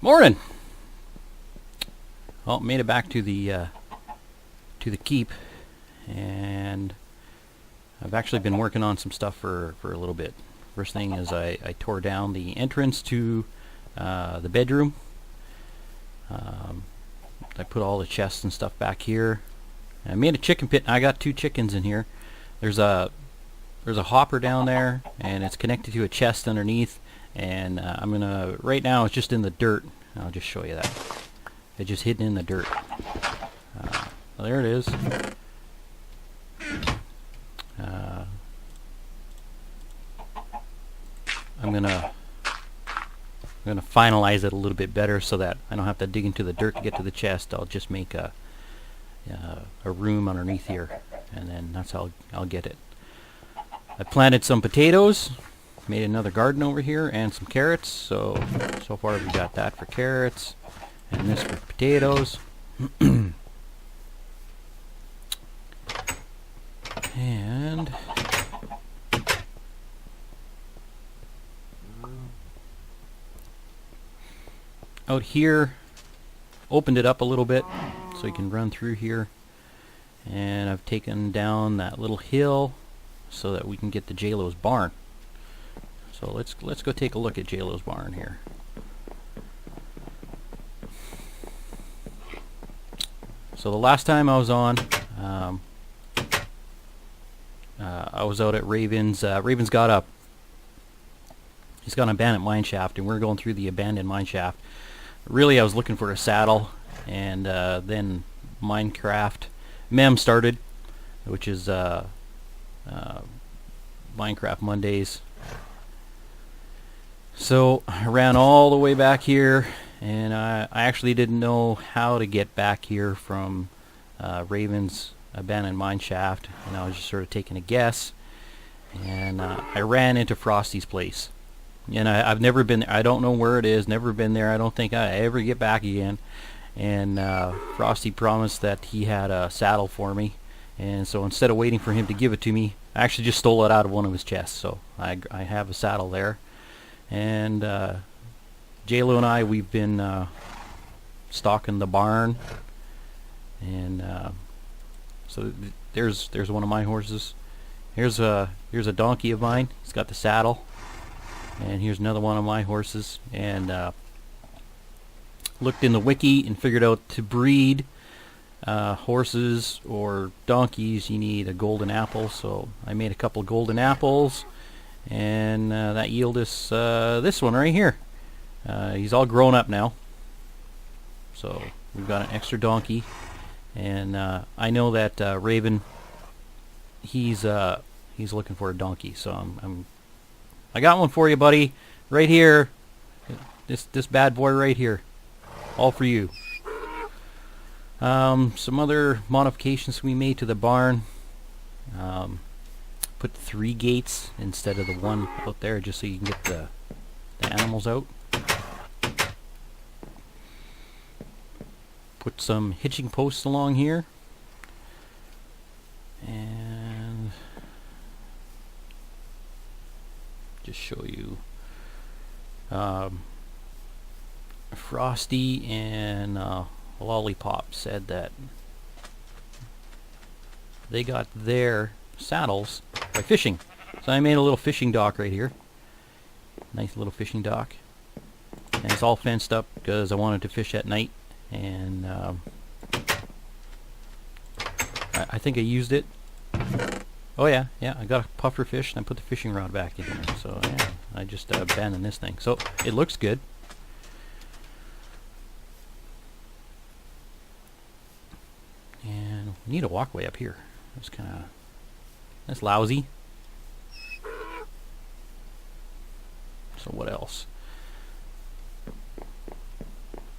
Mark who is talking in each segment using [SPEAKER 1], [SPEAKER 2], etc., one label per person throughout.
[SPEAKER 1] Morning. Well, made it back to the keep, and I've actually been working on some stuff for a little bit. First thing is I tore down the entrance to the bedroom. I put all the chests and stuff back here. I made a chicken pit. I got 2 chickens in here. There's a hopper down there, and it's connected to a chest underneath. And I'm gonna, right now it's just in the dirt. I'll just show you that. It's just hidden in the dirt. Well, there it is. I'm gonna finalize it a little bit better so that I don't have to dig into the dirt to get to the chest. I'll just make a room underneath here, and then that's how I'll get it. I planted some potatoes, made another garden over here, and some carrots. So far we got that for carrots, and this for potatoes. And out here, opened it up a little bit so you can run through here, and I've taken down that little hill so that we can get to J-Lo's barn. So let's go take a look at J-Lo's barn here. So the last time I was on, I was out at Raven's. Raven's got up. He's got an abandoned mine shaft, and we're going through the abandoned mine shaft. Really, I was looking for a saddle, and then Minecraft Mem started, which is Minecraft Mondays. So I ran all the way back here, and I actually didn't know how to get back here from Raven's abandoned mine shaft, and I was just sort of taking a guess, and I ran into Frosty's place. And I've never been there. I don't know where it is. Never been there. I don't think I ever get back again. And Frosty promised that he had a saddle for me, and so instead of waiting for him to give it to me, I actually just stole it out of one of his chests. So I have a saddle there. And J-Lo and I, we've been stocking the barn, and so there's one of my horses. Here's a donkey of mine. He's got the saddle. And here's another one of my horses. And looked in the wiki and figured out to breed horses or donkeys, you need a golden apple. So I made a couple golden apples, and that yielded us this one right here. He's all grown up now, so we've got an extra donkey. And I know that Raven, he's looking for a donkey, so I got one for you, buddy, right here. This bad boy right here, all for you. Some other modifications we made to the barn. Put 3 gates instead of the one out there, just so you can get the animals out. Put some hitching posts along here, and just show you Frosty and Lollipop said that they got their saddles by fishing. So I made a little fishing dock right here. Nice little fishing dock. And it's all fenced up because I wanted to fish at night. And I think I used it. Oh yeah, I got a puffer fish, and I put the fishing rod back in here. So yeah, I just abandoned this thing. So it looks good. And we need a walkway up here. That's lousy. So what else?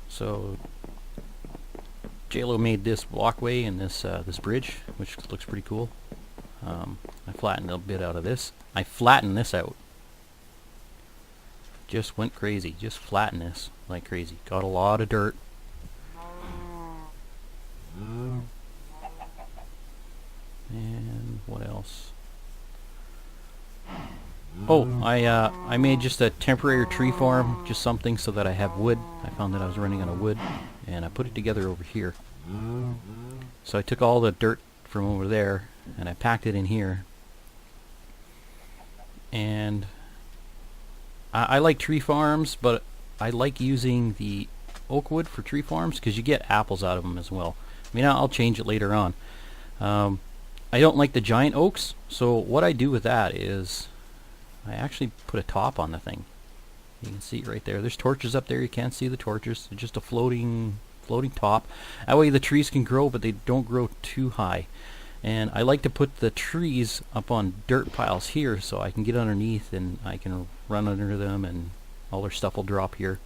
[SPEAKER 1] So J-Lo made this walkway and this bridge, which looks pretty cool. I flattened a bit out of this. I flattened this out. Just went crazy. Just flattened this like crazy. Got a lot of dirt. And what else? Oh, I made just a temporary tree farm, just something so that I have wood. I found that I was running out of wood, and I put it together over here. So I took all the dirt from over there, and I packed it in here. And I like tree farms, but I like using the oak wood for tree farms because you get apples out of them as well. I mean, I'll change it later on. I don't like the giant oaks, so what I do with that is I actually put a top on the thing. You can see it right there. There's torches up there. You can't see the torches. It's just a floating top. That way the trees can grow, but they don't grow too high. And I like to put the trees up on dirt piles here so I can get underneath and I can run under them and all their stuff will drop here.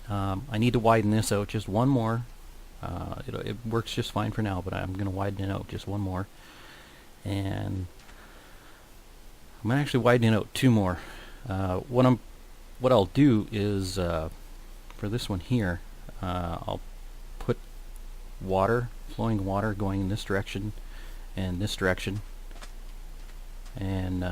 [SPEAKER 1] I need to widen this out just one more. It works just fine for now, but I'm going to widen it out just one more. And I'm going to actually widen it out two more. What I'll do is for this one here, I'll put flowing water going in this direction and this direction, and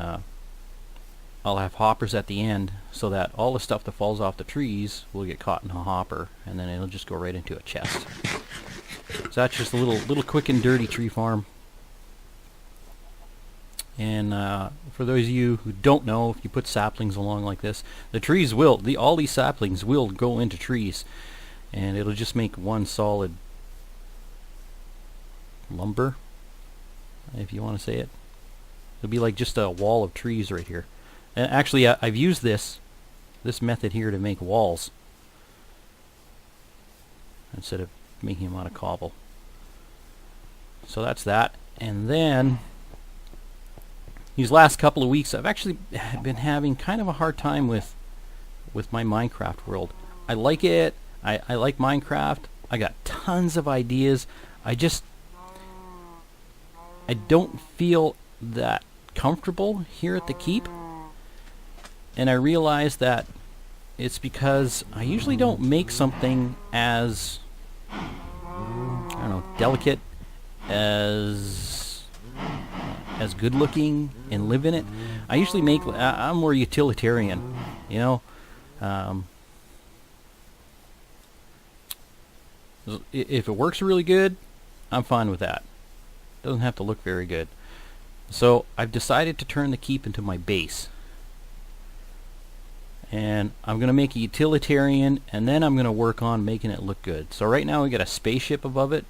[SPEAKER 1] I'll have hoppers at the end so that all the stuff that falls off the trees will get caught in a hopper, and then it'll just go right into a chest. So that's just a little quick and dirty tree farm. And for those of you who don't know, if you put saplings along like this, the trees will, all these saplings will go into trees, and it'll just make one solid lumber, if you want to say it. It'll be like just a wall of trees right here. And actually, I've used this method here to make walls instead of making them out of cobble. So that's that. And then these last couple of weeks, I've actually been having kind of a hard time with my Minecraft world. I like it. I like Minecraft. I got tons of ideas. I don't feel that comfortable here at the keep. And I realized that it's because I usually don't make something as, I don't know, delicate, as good looking and live in it. I usually make, I'm more utilitarian, you know. If it works really good, I'm fine with that. Doesn't have to look very good. So I've decided to turn the keep into my base. And I'm going to make it utilitarian, and then I'm going to work on making it look good. So right now we got a spaceship above it.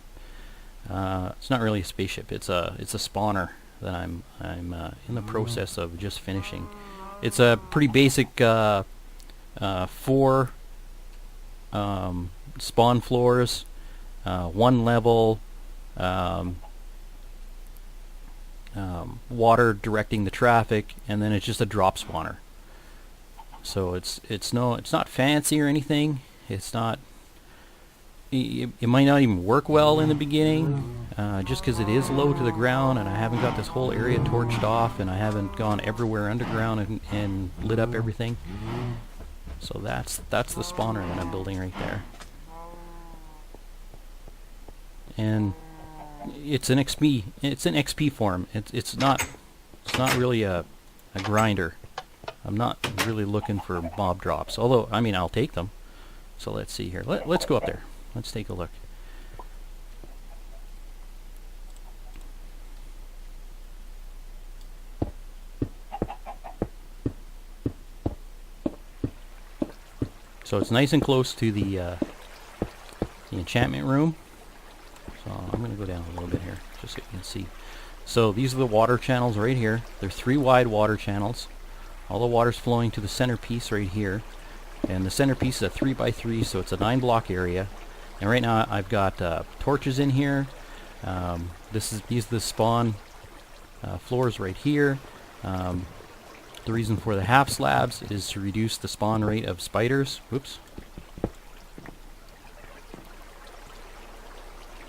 [SPEAKER 1] It's not really a spaceship. It's a spawner that I'm in the process of just finishing. It's a pretty basic 4 spawn floors, 1 level, water directing the traffic, and then it's just a drop spawner. So it's not fancy or anything. It's not. It might not even work well in the beginning, just because it is low to the ground, and I haven't got this whole area torched off, and I haven't gone everywhere underground and lit up everything. So that's the spawner that I'm building right there. And it's an XP form. It's not really a grinder. I'm not really looking for mob drops, although I mean I'll take them. So let's see here. Let's go up there. Let's take a look. So it's nice and close to the enchantment room. So I'm going to go down a little bit here just so you can see. So these are the water channels right here. They're 3 wide water channels. All the water's flowing to the centerpiece right here. And the centerpiece is a 3x3, so it's a 9-block area. And right now I've got torches in here. These are the spawn floors right here. The reason for the half slabs is to reduce the spawn rate of spiders. Whoops.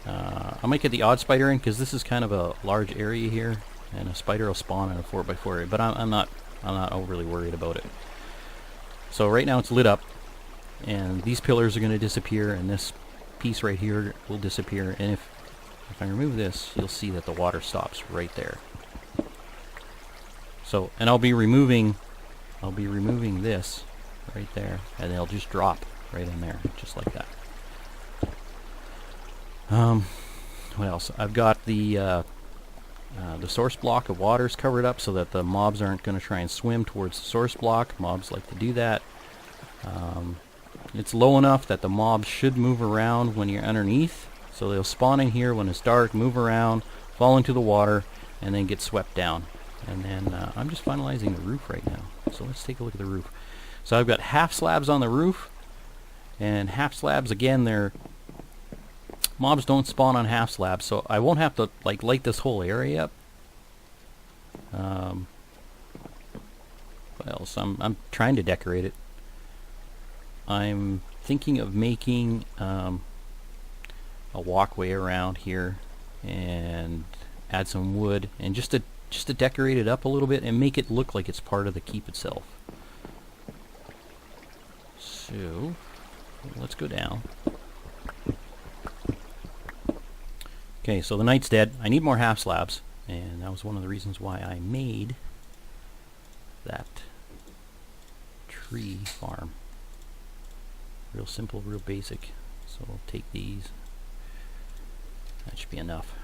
[SPEAKER 1] I might get the odd spider in because this is kind of a large area here, and a spider will spawn in a 4x4 area. But I'm not overly worried about it. So right now it's lit up, and these pillars are going to disappear, and this piece right here will disappear. And if I remove this, you'll see that the water stops right there. So, and I'll be removing this right there, and they'll just drop right in there, just like that. What else? I've got the source block of water's covered up so that the mobs aren't going to try and swim towards the source block. Mobs like to do that. It's low enough that the mobs should move around when you're underneath. So they'll spawn in here when it's dark, move around, fall into the water, and then get swept down. And then I'm just finalizing the roof right now. So let's take a look at the roof. So I've got half slabs on the roof, and half slabs, again, they're mobs don't spawn on half slabs, so I won't have to like light this whole area up. What else? I'm trying to decorate it. I'm thinking of making a walkway around here and add some wood and just to decorate it up a little bit and make it look like it's part of the keep itself. So let's go down. Okay, so the night's dead. I need more half slabs, and that was one of the reasons why I made that tree farm. Real simple, real basic. So we'll take these. That should be enough.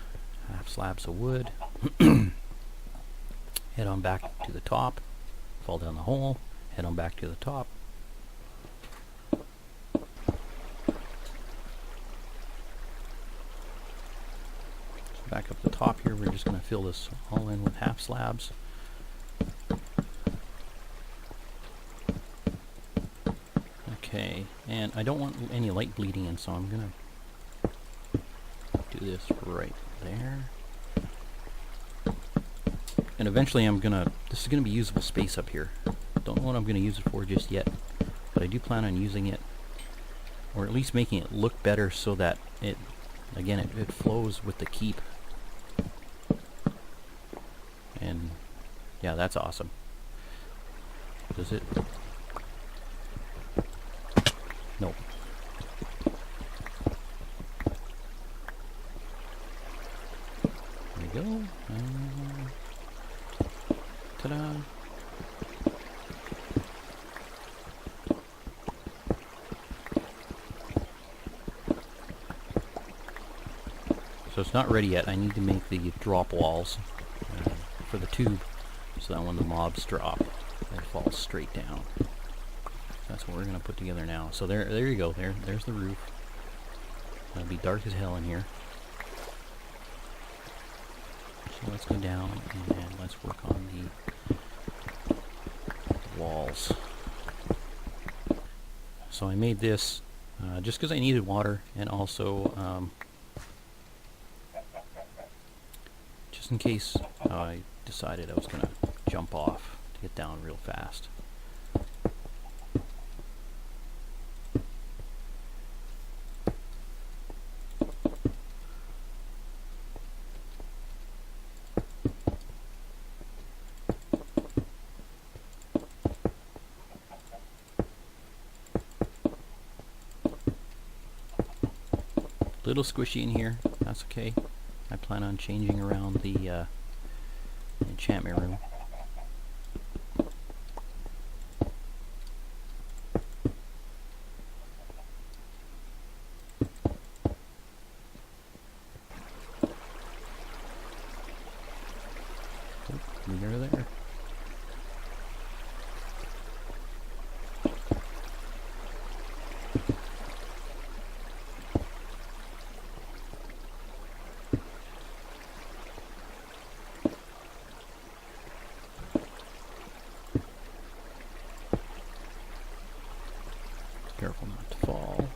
[SPEAKER 1] Half slabs of wood. Head on back to the top. Fall down the hole. Head on back to the top. Back up the top here, we're just going to fill this all in with half slabs. Okay, and I don't want any light bleeding in, so I'm going to do this right there. And eventually this is going to be usable space up here. Don't know what I'm going to use it for just yet, but I do plan on using it, or at least making it look better so that it flows with the keep. And yeah, that's awesome. Does it? Nope. There we go. Ta-da. So it's not ready yet. I need to make the drop walls for the tube, so that when the mobs drop, it falls straight down. That's what we're going to put together now. So there you go. There's the roof. It'll be dark as hell in here. So let's go down and let's work on the walls. So I made this just because I needed water, and also just in case I decided I was going to jump off to get down real fast. Little squishy in here, that's okay. I plan on changing around the enchantment room. There. Careful not to fall.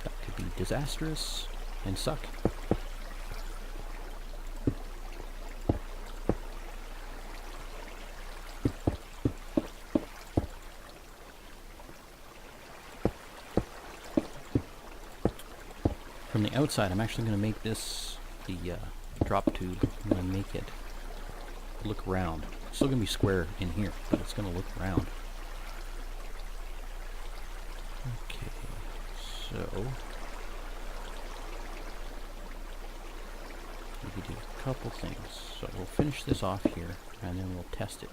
[SPEAKER 1] That could be disastrous and suck. From the outside, I'm actually going to make this the drop tube. I'm going to make it look round. It's still going to be square in here, but it's going to look round. Okay, so what do we do? couple things. So we'll finish this off here, and then we'll test it.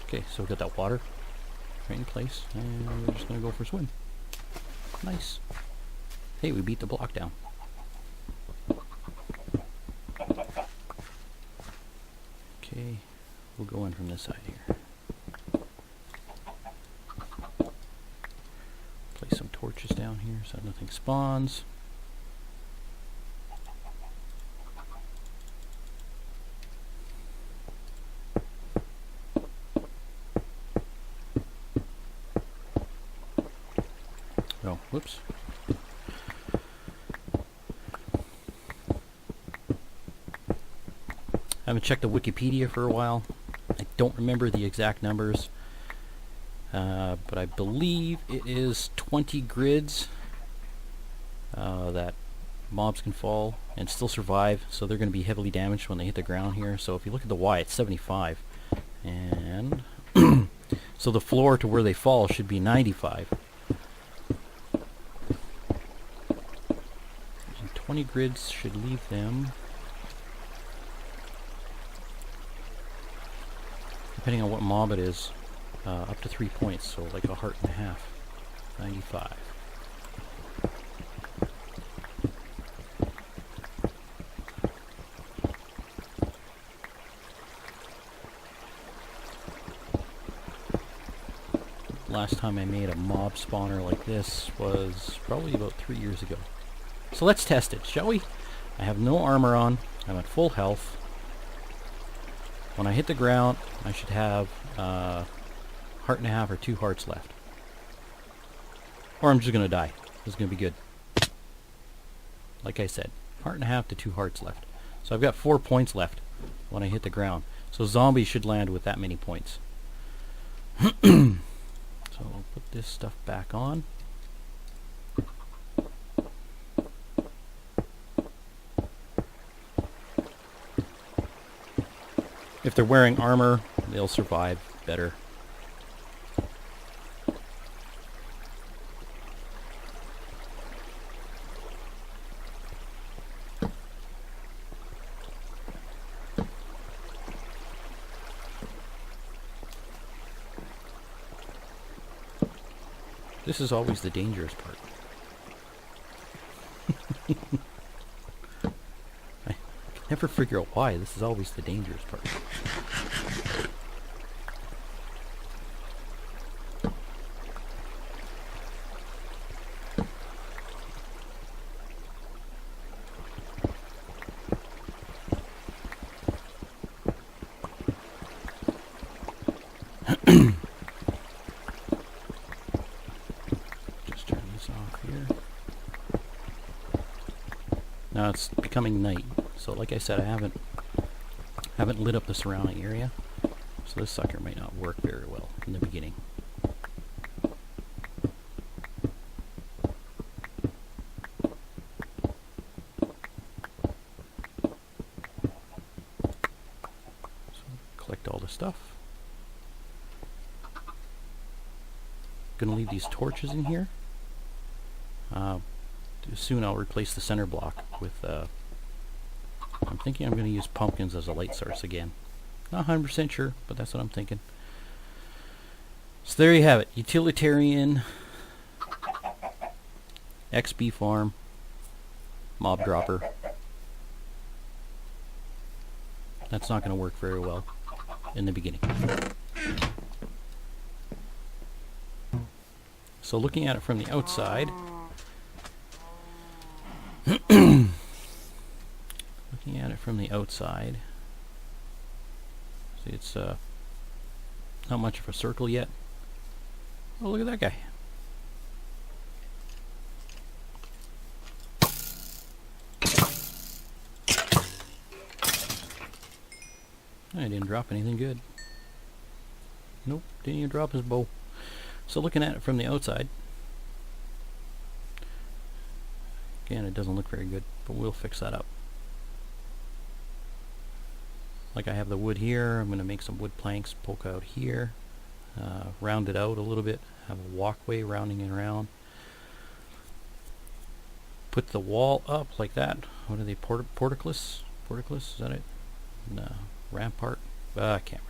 [SPEAKER 1] Okay, so we've got that water right in place, and we're just going to go for a swim. Nice. Hey, we beat the block down. Okay, we'll go in from this side here. Place some torches down here so nothing spawns. Oh, whoops. I haven't checked the Wikipedia for a while. I don't remember the exact numbers, but I believe it is 20 grids that mobs can fall and still survive, so they're going to be heavily damaged when they hit the ground here. So if you look at the Y, it's 75, and so the floor to where they fall should be 95. And 20 grids should leave them, depending on what mob it is, up to 3 points, so like a heart and a half. 95. Last time I made a mob spawner like this was probably about 3 years ago. So let's test it, shall we? I have no armor on. I'm at full health. When I hit the ground, I should have heart and a half or 2 hearts left. Or I'm just going to die. This is going to be good. Like I said, heart and a half to 2 hearts left. So I've got 4 points left when I hit the ground. So zombies should land with that many points. So I'll put this stuff back on. If they're wearing armor, they'll survive better. This is always the dangerous part. I can never figure out why. This is always the dangerous part. Now it's becoming night, so like I said, I haven't lit up the surrounding area, so this sucker might not work very well in the beginning. So collect all the stuff. Gonna leave these torches in here. Soon I'll replace the center block with, I'm thinking I'm going to use pumpkins as a light source again. Not 100% sure, but that's what I'm thinking. So there you have it. Utilitarian XP farm mob dropper. That's not going to work very well in the beginning. So looking at it from the outside, looking at it from the outside, see, it's not much of a circle yet. Oh, look at that guy. I didn't drop anything good. Nope, didn't even drop his bow. So looking at it from the outside, again, it doesn't look very good, but we'll fix that up. Like I have the wood here, I'm going to make some wood planks, poke out here. round it out a little bit, have a walkway rounding it around. Put the wall up like that. What are they, portcullis? Portcullis, is that it? No, rampart? I can't